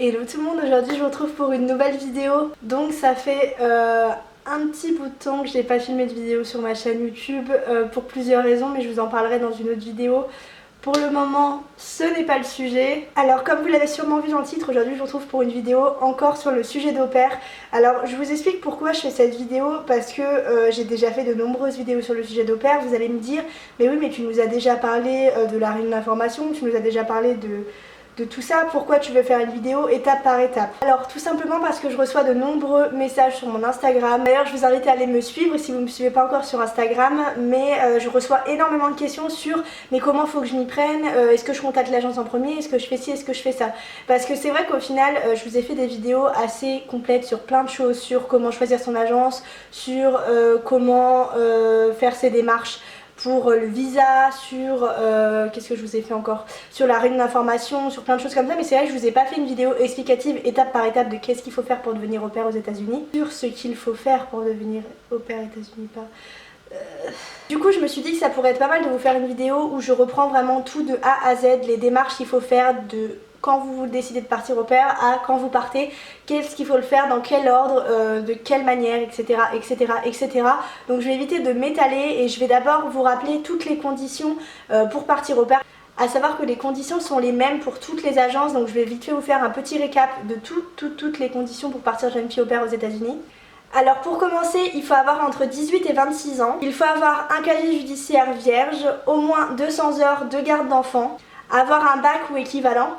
Hello tout le monde, aujourd'hui je vous retrouve pour une nouvelle vidéo. Donc ça fait un petit bout de temps que j'ai pas filmé de vidéo sur ma chaîne YouTube pour plusieurs raisons, mais je vous en parlerai dans une autre vidéo. Pour le moment, ce n'est pas le sujet. Alors comme vous l'avez sûrement vu dans le titre, aujourd'hui je vous retrouve pour une vidéo encore sur le sujet d'au pair. Alors je vous explique pourquoi je fais cette vidéo, parce que j'ai déjà fait de nombreuses vidéos sur le sujet d'au pair. Vous allez me dire, mais oui mais tu nous as déjà parlé de la réunion d'information, tu nous as déjà parlé de tout ça, pourquoi tu veux faire une vidéo étape par étape? Alors tout simplement parce que je reçois de nombreux messages sur mon Instagram. D'ailleurs je vous invite à aller me suivre si vous ne me suivez pas encore sur Instagram, mais je reçois énormément de questions sur mais comment faut que je m'y prenne, est-ce que je contacte l'agence en premier, est-ce que je fais ci, est-ce que je fais ça? Parce que c'est vrai qu'au final je vous ai fait des vidéos assez complètes sur plein de choses, sur comment choisir son agence, sur comment faire ses démarches pour le visa, sur qu'est-ce que je vous ai fait encore, sur la réunion d'information, sur plein de choses comme ça, mais c'est vrai que je vous ai pas fait une vidéo explicative étape par étape de qu'est-ce qu'il faut faire pour devenir au pair aux États-Unis, sur ce qu'il faut faire pour devenir au pair aux États-Unis, pas. Du coup je me suis dit que ça pourrait être pas mal de vous faire une vidéo où je reprends vraiment tout de A à Z, les démarches qu'il faut faire de quand vous décidez de partir au pair à quand vous partez, qu'est-ce qu'il faut le faire, dans quel ordre, de quelle manière, etc., etc., etc. Donc je vais éviter de m'étaler et je vais d'abord vous rappeler toutes les conditions pour partir au pair. À savoir que les conditions sont les mêmes pour toutes les agences, donc je vais vite fait vous faire un petit récap de toutes les conditions pour partir jeune fille au pair aux États-Unis. Alors pour commencer, il faut avoir entre 18 et 26 ans, il faut avoir un casier judiciaire vierge, au moins 200 heures de garde d'enfants, avoir un bac ou équivalent,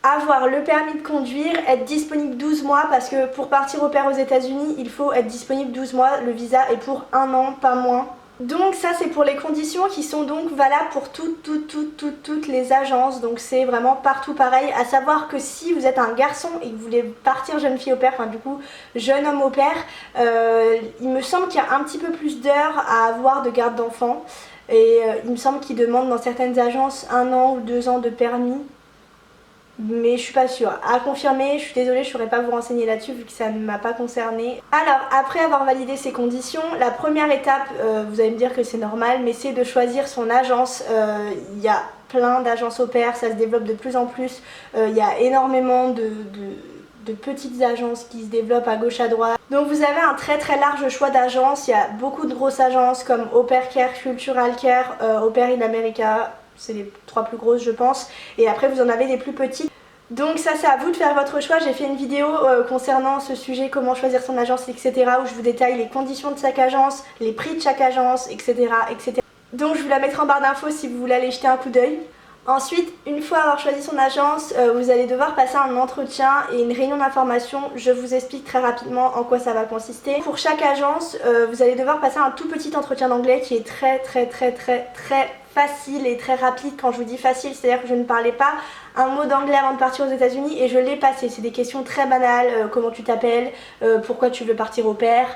avoir le permis de conduire, être disponible 12 mois parce que pour partir au pair aux États-Unis, il faut être disponible 12 mois, le visa est pour 1 an, pas moins. Donc ça c'est pour les conditions qui sont donc valables pour toutes les agences, donc c'est vraiment partout pareil. À savoir que si vous êtes un garçon et que vous voulez partir jeune fille au pair, enfin du coup jeune homme au pair, il me semble qu'il y a un petit peu plus d'heures à avoir de garde d'enfants et il me semble qu'ils demandent dans certaines agences 1 an ou 2 ans de permis. Mais je suis pas sûre. À confirmer, je suis désolée, je ne saurais pas vous renseigner là-dessus vu que ça ne m'a pas concernée. Alors, après avoir validé ces conditions, la première étape, vous allez me dire que c'est normal, mais c'est de choisir son agence. Il y a plein d'agences au pair, ça se développe de plus en plus. Il y a énormément de petites agences qui se développent à gauche à droite. Donc vous avez un très large choix d'agences. Il y a beaucoup de grosses agences comme Au Pair Care, Cultural Care, Au Pair in America. C'est les 3 plus grosses je pense, et après vous en avez des plus petites. Donc ça c'est à vous de faire votre choix. J'ai fait une vidéo concernant ce sujet, comment choisir son agence, etc. où je vous détaille les conditions de chaque agence, les prix de chaque agence, etc. etc. Donc je vous la mettrai en barre d'infos si vous voulez aller jeter un coup d'œil. Ensuite, une fois avoir choisi son agence, vous allez devoir passer un entretien et une réunion d'information. Je vous explique très rapidement en quoi ça va consister. Pour chaque agence, vous allez devoir passer un tout petit entretien d'anglais qui est très facile et très rapide. Quand je vous dis facile, c'est-à-dire que je ne parlais pas un mot d'anglais avant de partir aux États-Unis et je l'ai passé. C'est des questions très banales, comment tu t'appelles, pourquoi tu veux partir au pair,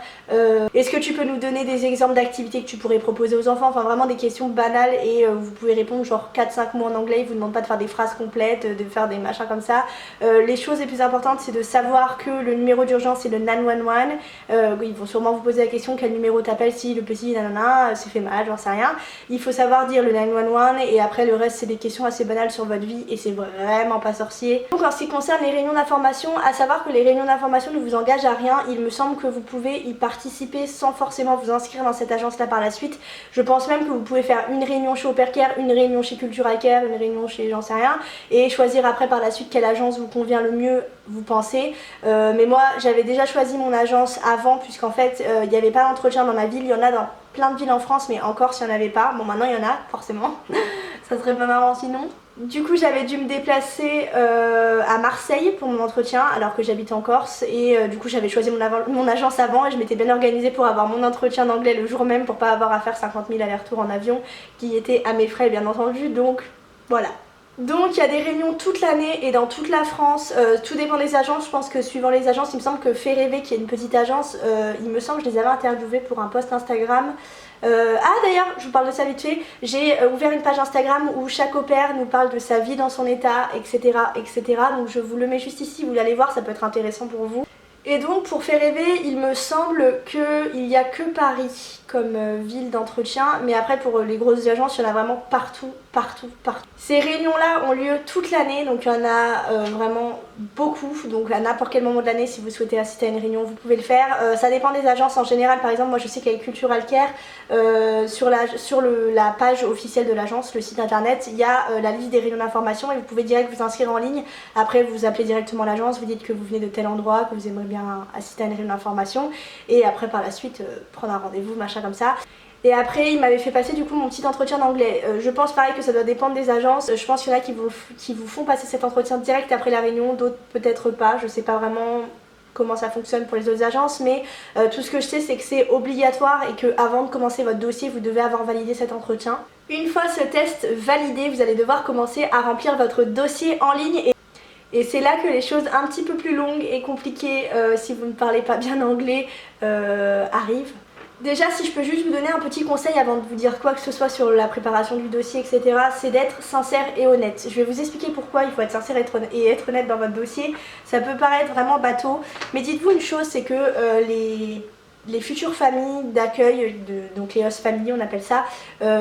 est-ce que tu peux nous donner des exemples d'activités que tu pourrais proposer aux enfants, enfin vraiment des questions banales et vous pouvez répondre genre 4-5 mots en anglais, ils vous demandent pas de faire des phrases complètes, de faire des machins comme ça. Les choses les plus importantes c'est de savoir que le numéro d'urgence c'est le 911, ils vont sûrement vous poser la question quel numéro t'appelles si le petit nanana s'est fait mal, j'en sais rien. Il faut savoir dire le 911 et après le reste c'est des questions assez banales sur votre vie et c'est vraiment pas sorcier. Donc en ce qui concerne les réunions d'information, à savoir que les réunions d'information ne vous engagent à rien. Il me semble que vous pouvez y participer sans forcément vous inscrire dans cette agence là par la suite. Je pense même que vous pouvez faire une réunion chez Au Pair Care, une réunion chez Cultural Care, une réunion chez j'en sais rien et choisir après par la suite quelle agence vous convient le mieux vous pensez. Mais moi j'avais déjà choisi mon agence avant puisqu'en fait il n'y avait pas d'entretien dans ma ville, il y en a dans plein de villes en France mais encore s'il n'y en avait pas. Bon maintenant il y en a forcément, ça serait pas marrant sinon. Du coup j'avais dû me déplacer à Marseille pour mon entretien alors que j'habite en Corse et du coup j'avais choisi mon agence avant et je m'étais bien organisée pour avoir mon entretien d'anglais le jour même pour pas avoir à faire 50 000 allers-retours en avion qui était à mes frais bien entendu, donc voilà. Donc il y a des réunions toute l'année et dans toute la France, tout dépend des agences. Je pense que suivant les agences, il me semble que Fait Rêver qui est une petite agence, il me semble que je les avais interviewés pour un post Instagram. Ah d'ailleurs, je vous parle de ça vite fait, j'ai ouvert une page Instagram où chaque au pair nous parle de sa vie dans son état, etc. etc. Donc je vous le mets juste ici, vous allez voir, ça peut être intéressant pour vous. Et donc pour Fait Rêver, il me semble qu'il n'y a que Paris comme ville d'entretien, mais après pour les grosses agences, il y en a vraiment partout partout. Ces réunions-là ont lieu toute l'année, donc il y en a vraiment beaucoup. Donc à n'importe quel moment de l'année, si vous souhaitez assister à une réunion, vous pouvez le faire. Ça dépend des agences en général. Par exemple, moi je sais qu'avec Cultural Care, sur la page officielle de l'agence, le site internet, il y a la liste des réunions d'information et vous pouvez direct vous inscrire en ligne. Après, vous appelez directement l'agence, vous dites que vous venez de tel endroit, que vous aimeriez bien assister à une réunion d'information, et après par la suite prendre un rendez-vous, machin comme ça. Et après il m'avait fait passer du coup mon petit entretien d'anglais. Je pense pareil que ça doit dépendre des agences. Je pense qu'il y en a qui vous font passer cet entretien direct après la réunion, d'autres peut-être pas. Je sais pas vraiment comment ça fonctionne pour les autres agences, mais tout ce que je sais c'est que c'est obligatoire et que avant de commencer votre dossier vous devez avoir validé cet entretien. Une fois ce test validé, vous allez devoir commencer à remplir votre dossier en ligne et c'est là que les choses un petit peu plus longues et compliquées si vous ne parlez pas bien anglais arrivent. Déjà, si je peux juste vous donner un petit conseil avant de vous dire quoi que ce soit sur la préparation du dossier, etc., c'est d'être sincère et honnête. Je vais vous expliquer pourquoi il faut être sincère et être honnête dans votre dossier. Ça peut paraître vraiment bateau, mais dites-vous une chose, c'est que les futures familles d'accueil, donc les host family on appelle ça,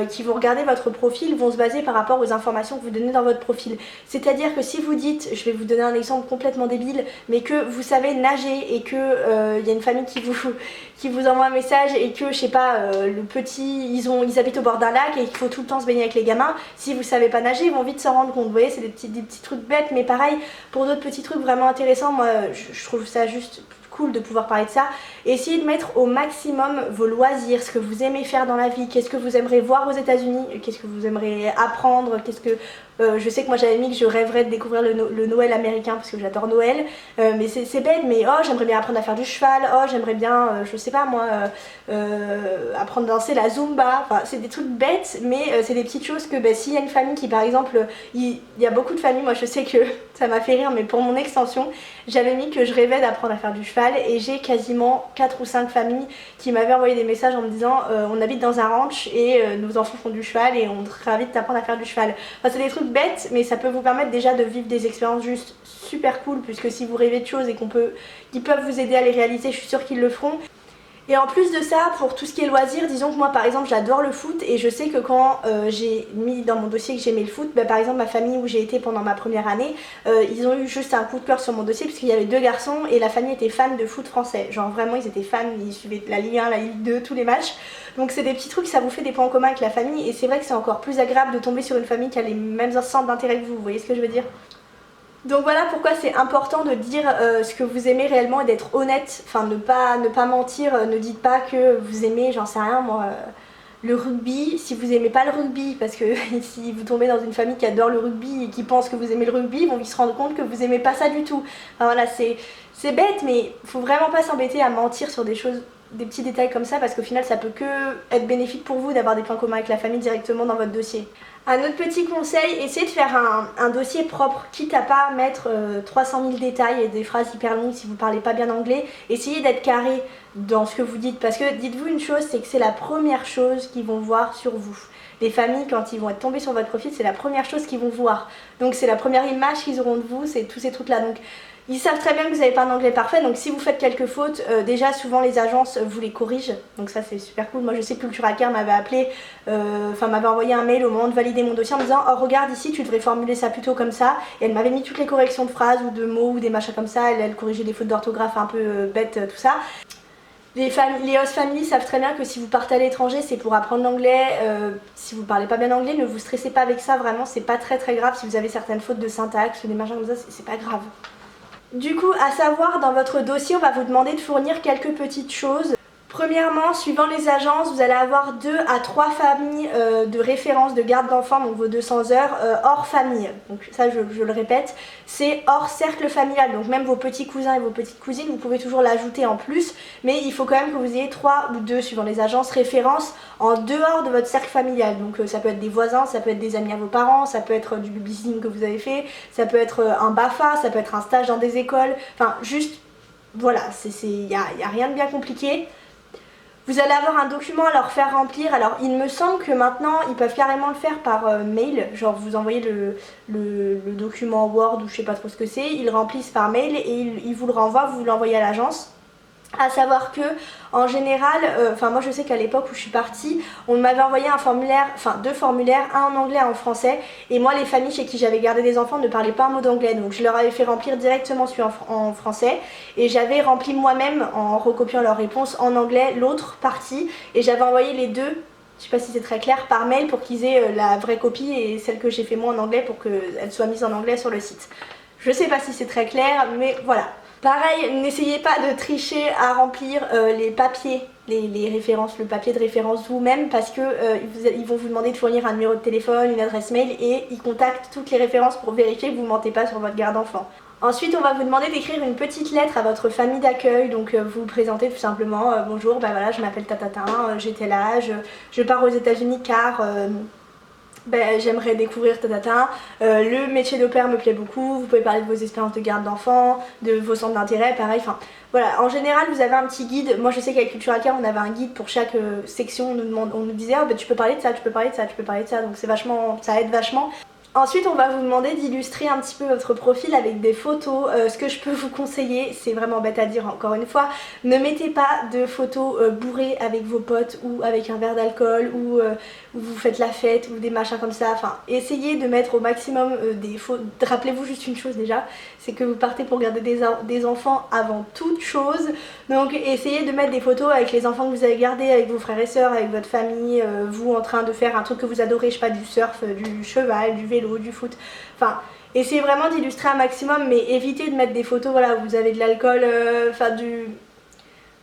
qui vont regarder votre profil vont se baser par rapport aux informations que vous donnez dans votre profil. C'est-à-dire que si vous dites, je vais vous donner un exemple complètement débile, mais que vous savez nager et que y a une famille qui vous envoie un message et que je sais pas, le petit, ils habitent au bord d'un lac et qu'il faut tout le temps se baigner avec les gamins, si vous savez pas nager ils vont vite s'en rendre compte. Vous voyez, c'est des petits trucs bêtes, mais pareil pour d'autres petits trucs vraiment intéressants. Moi je trouve ça juste cool de pouvoir parler de ça. Essayez de mettre au maximum vos loisirs, ce que vous aimez faire dans la vie, qu'est-ce que vous aimeriez voir aux États-Unis, qu'est-ce que vous aimeriez apprendre, qu'est-ce que je sais que moi j'avais mis que je rêverais de découvrir le Noël américain parce que j'adore Noël, mais c'est bête, mais oh j'aimerais bien apprendre à faire du cheval, oh j'aimerais bien je sais pas moi apprendre à danser la Zumba. Enfin c'est des trucs bêtes, mais c'est des petites choses que s'il y a une famille qui par exemple, il y a beaucoup de familles, moi je sais que ça m'a fait rire, mais pour mon extension j'avais mis que je rêvais d'apprendre à faire du cheval et j'ai quasiment 4 ou 5 familles qui m'avaient envoyé des messages en me disant on habite dans un ranch et nos enfants font du cheval et on serait ravis de t'apprendre à faire du cheval. Enfin c'est des trucs bêtes, mais ça peut vous permettre déjà de vivre des expériences juste super cool, puisque si vous rêvez de choses et qu'ils peuvent vous aider à les réaliser, je suis sûre qu'ils le feront. Et en plus de ça, pour tout ce qui est loisirs, disons que moi par exemple j'adore le foot et je sais que quand j'ai mis dans mon dossier que j'aimais le foot, par exemple ma famille où j'ai été pendant ma première année, ils ont eu juste un coup de cœur sur mon dossier parce qu'il y avait 2 garçons et la famille était fan de foot français. Genre vraiment ils étaient fans, ils suivaient la Ligue 1, la Ligue 2, tous les matchs. Donc c'est des petits trucs, ça vous fait des points en commun avec la famille et c'est vrai que c'est encore plus agréable de tomber sur une famille qui a les mêmes centres d'intérêt que vous voyez ce que je veux dire? Donc voilà pourquoi c'est important de dire ce que vous aimez réellement et d'être honnête, enfin ne pas mentir, ne dites pas que vous aimez, j'en sais rien moi, le rugby, si vous aimez pas le rugby, parce que si vous tombez dans une famille qui adore le rugby et qui pense que vous aimez le rugby, ils vont se rendre compte que vous aimez pas ça du tout. Enfin voilà, c'est bête, mais faut vraiment pas s'embêter à mentir sur des choses, des petits détails comme ça, parce qu'au final ça peut que être bénéfique pour vous d'avoir des points communs avec la famille directement dans votre dossier. Un autre petit conseil, essayez de faire un dossier propre, quitte à pas mettre 300 000 détails et des phrases hyper longues si vous parlez pas bien anglais. Essayez d'être carré dans ce que vous dites, parce que dites-vous une chose, c'est que c'est la première chose qu'ils vont voir sur vous. Les familles, quand ils vont être tombés sur votre profil, c'est la première chose qu'ils vont voir. Donc c'est la première image qu'ils auront de vous, c'est tous ces trucs-là. Donc ils savent très bien que vous n'avez pas un anglais parfait, donc si vous faites quelques fautes, déjà souvent les agences vous les corrigent, donc ça c'est super cool. Moi je sais que Cultural Care m'avait appelé, m'avait envoyé un mail au moment de valider mon dossier en me disant oh regarde ici tu devrais formuler ça plutôt comme ça, et elle m'avait mis toutes les corrections de phrases ou de mots ou des machins comme ça, elle corrigeait des fautes d'orthographe un peu bêtes, tout ça. Les host family savent très bien que si vous partez à l'étranger c'est pour apprendre l'anglais, si vous parlez pas bien anglais ne vous stressez pas avec ça, vraiment c'est pas très grave si vous avez certaines fautes de syntaxe ou des machins comme ça, c'est pas grave. Du coup, à savoir, dans votre dossier, on va vous demander de fournir quelques petites choses. Premièrement, suivant les agences, vous allez avoir 2 à 3 familles de référence de garde d'enfants, donc vos 200 heures, hors famille. Donc ça, je le répète, c'est hors cercle familial. Donc même vos petits cousins et vos petites cousines, vous pouvez toujours l'ajouter en plus. Mais il faut quand même que vous ayez 3 ou 2, suivant les agences, références en dehors de votre cercle familial. Donc ça peut être des voisins, ça peut être des amis à vos parents, ça peut être du babysitting que vous avez fait, ça peut être un BAFA, ça peut être un stage dans des écoles. Enfin, juste, voilà, il y a rien de bien compliqué. Vous allez avoir un document à leur faire remplir. Alors il me semble que maintenant ils peuvent carrément le faire par mail, genre vous envoyez le document Word ou je sais pas trop ce que c'est, ils le remplissent par mail et ils vous le renvoient, vous l'envoyez à l'agence. À savoir que en général, moi je sais qu'à l'époque où je suis partie, on m'avait envoyé un formulaire, enfin 2 formulaires, un en anglais et un en français, et moi les familles chez qui j'avais gardé des enfants ne parlaient pas un mot d'anglais, donc je leur avais fait remplir directement celui en français, et j'avais rempli moi-même en recopiant leurs réponses en anglais l'autre partie, et j'avais envoyé les deux, je sais pas si c'est très clair, par mail pour qu'ils aient la vraie copie et celle que j'ai fait moi en anglais pour qu'elle soit mise en anglais sur le site. Je sais pas si c'est très clair, mais voilà. Pareil, n'essayez pas de tricher à remplir les papiers, les références, le papier de référence vous-même parce que ils vont vous demander de fournir un numéro de téléphone, une adresse mail et ils contactent toutes les références pour vérifier que vous ne mentez pas sur votre garde d'enfant. Ensuite, on va vous demander d'écrire une petite lettre à votre famille d'accueil, donc vous vous présentez tout simplement, bonjour, bah voilà, je m'appelle Tatatin, j'ai tel âge, je pars aux États-Unis car j'aimerais découvrir Tatatin, le métier d'au pair me plaît beaucoup, vous pouvez parler de vos expériences de garde d'enfants, de vos centres d'intérêt, pareil, enfin voilà, en général vous avez un petit guide, moi je sais qu'avec Cultura Care on avait un guide pour chaque section, on nous disait oh, tu peux parler de ça, tu peux parler de ça, tu peux parler de ça, donc c'est vachement, ça aide vachement. Ensuite on va vous demander d'illustrer un petit peu votre profil avec des photos. Ce que je peux vous conseiller, c'est vraiment bête à dire encore une fois, ne mettez pas de photos bourrées avec vos potes ou avec un verre d'alcool ou vous faites la fête ou des machins comme ça. Enfin essayez de mettre au maximum des photos. Rappelez-vous juste une chose déjà, c'est que vous partez pour garder des enfants avant toute chose. Donc essayez de mettre des photos avec les enfants que vous avez gardés, avec vos frères et sœurs, avec votre famille, vous en train de faire un truc que vous adorez, je sais pas, du surf, du cheval, du vélo, du foot, enfin essayez vraiment d'illustrer un maximum mais évitez de mettre des photos voilà, où vous avez de l'alcool,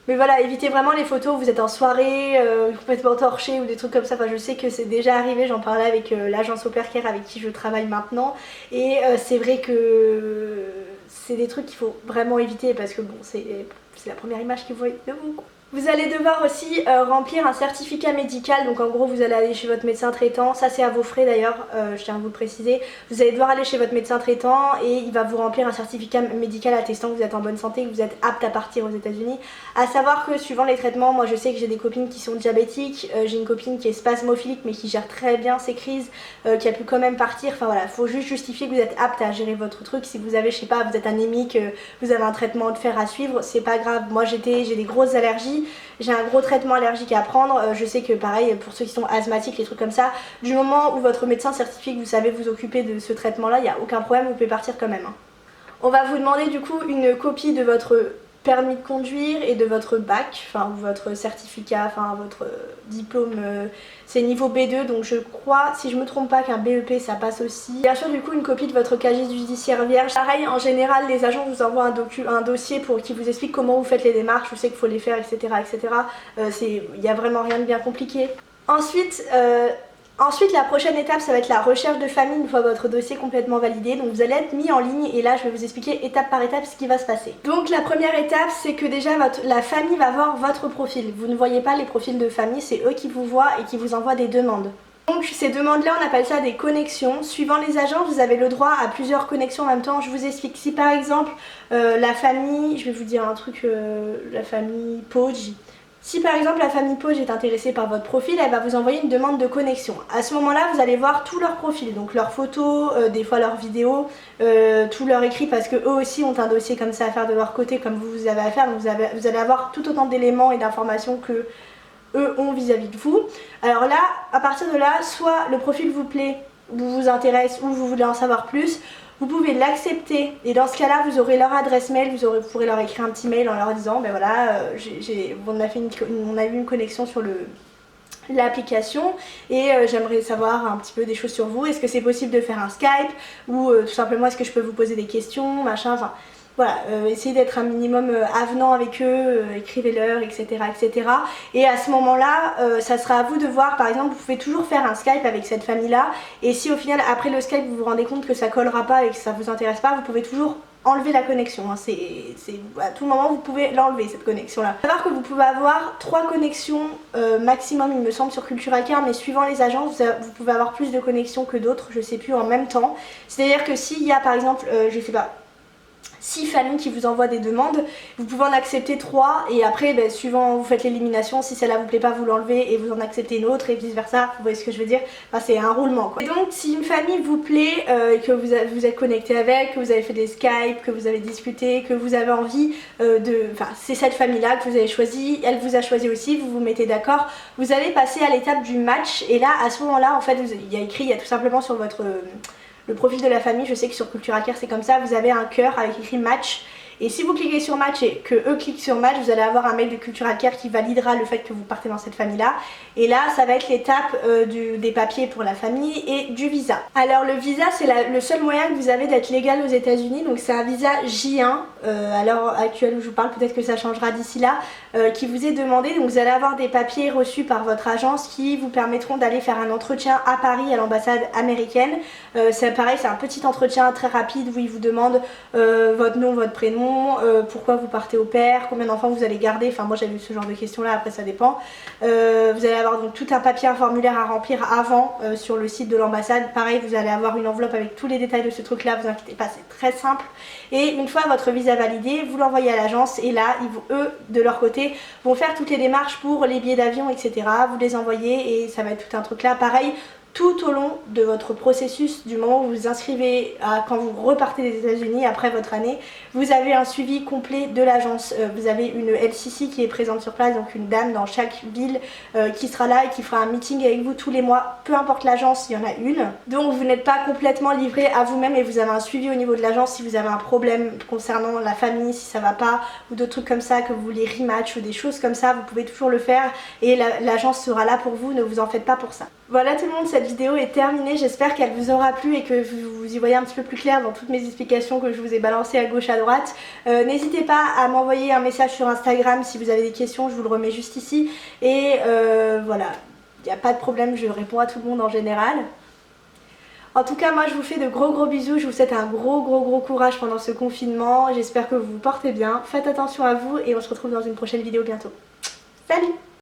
mais voilà, évitez vraiment les photos où vous êtes en soirée, complètement torché ou des trucs comme ça. Enfin, je sais que c'est déjà arrivé, j'en parlais avec l'agence Au Pair Care avec qui je travaille maintenant. Et c'est vrai que c'est des trucs qu'il faut vraiment éviter parce que bon, c'est la première image qu'ils voient de vous. Vous allez devoir aussi remplir un certificat médical, donc en gros vous allez aller chez votre médecin traitant, ça c'est à vos frais d'ailleurs, je tiens à vous le préciser. Vous allez devoir aller chez votre médecin traitant et il va vous remplir un certificat médical attestant que vous êtes en bonne santé, que vous êtes apte à partir aux États-Unis. À savoir que suivant les traitements, moi je sais que j'ai des copines qui sont diabétiques, j'ai une copine qui est spasmophilique mais qui gère très bien ses crises, qui a pu quand même partir, enfin voilà, faut juste justifier que vous êtes apte à gérer votre truc. Si vous avez, je sais pas, vous êtes anémique, vous avez un traitement de fer à suivre, c'est pas grave. Moi j'ai des grosses allergies, j'ai un gros traitement allergique à prendre, je sais que pareil pour ceux qui sont asthmatiques, les trucs comme ça, du moment où votre médecin certifie que vous savez vous occuper de ce traitement là, il n'y a aucun problème, vous pouvez partir quand même. On va vous demander du coup une copie de votre permis de conduire et de votre bac, enfin votre certificat, enfin votre diplôme, c'est niveau B2 donc je crois, si je me trompe pas, qu'un BEP ça passe aussi. Bien sûr du coup une copie de votre casier judiciaire vierge. Pareil en général les agents vous envoient un dossier qui vous explique comment vous faites les démarches, où c'est qu'il faut les faire, etc. etc. Il n'y a vraiment rien de bien compliqué. Ensuite, la prochaine étape, ça va être la recherche de famille une fois votre dossier complètement validé. Donc vous allez être mis en ligne et là, je vais vous expliquer étape par étape ce qui va se passer. Donc la première étape, c'est que déjà la famille va voir votre profil. Vous ne voyez pas les profils de famille, c'est eux qui vous voient et qui vous envoient des demandes. Donc ces demandes-là, on appelle ça des connexions. Suivant les agents, vous avez le droit à plusieurs connexions en même temps. Je vous explique. Si par exemple, la famille, je vais vous dire un truc, la famille Poggi. Si par exemple la famille Poggi est intéressée par votre profil, elle va vous envoyer une demande de connexion. À ce moment-là, vous allez voir tous leurs profils, donc leurs photos, des fois leurs vidéos, tout leur écrit parce que eux aussi ont un dossier comme ça à faire de leur côté comme vous avez à faire. Donc vous allez avoir tout autant d'éléments et d'informations que eux ont vis-à-vis de vous. Alors là, à partir de là, soit le profil vous plaît, vous intéresse ou vous voulez en savoir plus, vous pouvez l'accepter et dans ce cas-là vous aurez leur adresse mail, vous pourrez leur écrire un petit mail en leur disant ben voilà, on a eu une connexion sur l'application et j'aimerais savoir un petit peu des choses sur vous, est-ce que c'est possible de faire un Skype ou tout simplement est-ce que je peux vous poser des questions, machin, enfin voilà, essayez d'être un minimum avenant avec eux, écrivez-leur, etc., etc. Et à ce moment-là, ça sera à vous de voir, par exemple, vous pouvez toujours faire un Skype avec cette famille-là. Et si au final, après le Skype, vous vous rendez compte que ça collera pas et que ça vous intéresse pas, vous pouvez toujours enlever la connexion. Hein. À tout moment, vous pouvez l'enlever, cette connexion-là. Il faut savoir que vous pouvez avoir 3 connexions maximum, il me semble, sur Cultura Care, mais suivant les agences, vous pouvez avoir plus de connexions que d'autres, je sais plus, en même temps. C'est-à-dire que s'il y a, par exemple, je sais pas, 6 familles qui vous envoient des demandes, vous pouvez en accepter 3 et après suivant vous faites l'élimination, si celle-là vous plaît pas vous l'enlevez et vous en acceptez une autre et vice versa, vous voyez ce que je veux dire, enfin, c'est un roulement quoi. Et donc si une famille vous plaît, que vous êtes connecté avec, que vous avez fait des Skype, que vous avez discuté, que vous avez envie c'est cette famille là que vous avez choisi, elle vous a choisi aussi, vous vous mettez d'accord, vous allez passer à l'étape du match et là à ce moment là en fait il y a tout simplement sur votre le profil de la famille, je sais que sur Cultura Care c'est comme ça, vous avez un cœur avec écrit match. Et si vous cliquez sur match et que eux cliquent sur match, vous allez avoir un mail de Cultura Care qui validera le fait que vous partez dans cette famille là. Et là ça va être l'étape des papiers pour la famille et du visa. Alors le visa c'est le seul moyen que vous avez d'être légal aux États-Unis, donc c'est un visa J1 à l'heure actuelle où je vous parle, peut-être que ça changera d'ici là, qui vous est demandé. Donc vous allez avoir des papiers reçus par votre agence qui vous permettront d'aller faire un entretien à Paris à l'ambassade américaine. C'est pareil, c'est un petit entretien très rapide où ils vous demandent votre nom, votre prénom, pourquoi vous partez au pair, combien d'enfants vous allez garder, enfin moi j'ai vu ce genre de questions là, après ça dépend. Vous allez avoir donc tout un papier, un formulaire à remplir avant sur le site de l'ambassade. Pareil, vous allez avoir une enveloppe avec tous les détails de ce truc là, vous inquiétez pas, c'est très simple. Et une fois votre visa validé, vous l'envoyez à l'agence et là eux de leur côté vont faire toutes les démarches pour les billets d'avion etc. Vous les envoyez et ça va être tout un truc là, pareil. Tout au long de votre processus, du moment où vous vous inscrivez à quand vous repartez des États-Unis après votre année, vous avez un suivi complet de l'agence. Vous avez une LCC qui est présente sur place, donc une dame dans chaque ville qui sera là et qui fera un meeting avec vous tous les mois, peu importe l'agence, il y en a une. Donc vous n'êtes pas complètement livré à vous-même et vous avez un suivi au niveau de l'agence si vous avez un problème concernant la famille, si ça va pas, ou d'autres trucs comme ça, que vous voulez rematch ou des choses comme ça, vous pouvez toujours le faire et l'agence sera là pour vous, ne vous en faites pas pour ça. Voilà tout le monde, cette vidéo est terminée, j'espère qu'elle vous aura plu et que vous y voyez un petit peu plus clair dans toutes mes explications que je vous ai balancées à gauche à droite. N'hésitez pas à m'envoyer un message sur Instagram si vous avez des questions, je vous le remets juste ici. Et voilà, il n'y a pas de problème, je réponds à tout le monde en général. En tout cas moi je vous fais de gros bisous, je vous souhaite un gros courage pendant ce confinement, j'espère que vous vous portez bien, faites attention à vous et on se retrouve dans une prochaine vidéo bientôt. Salut!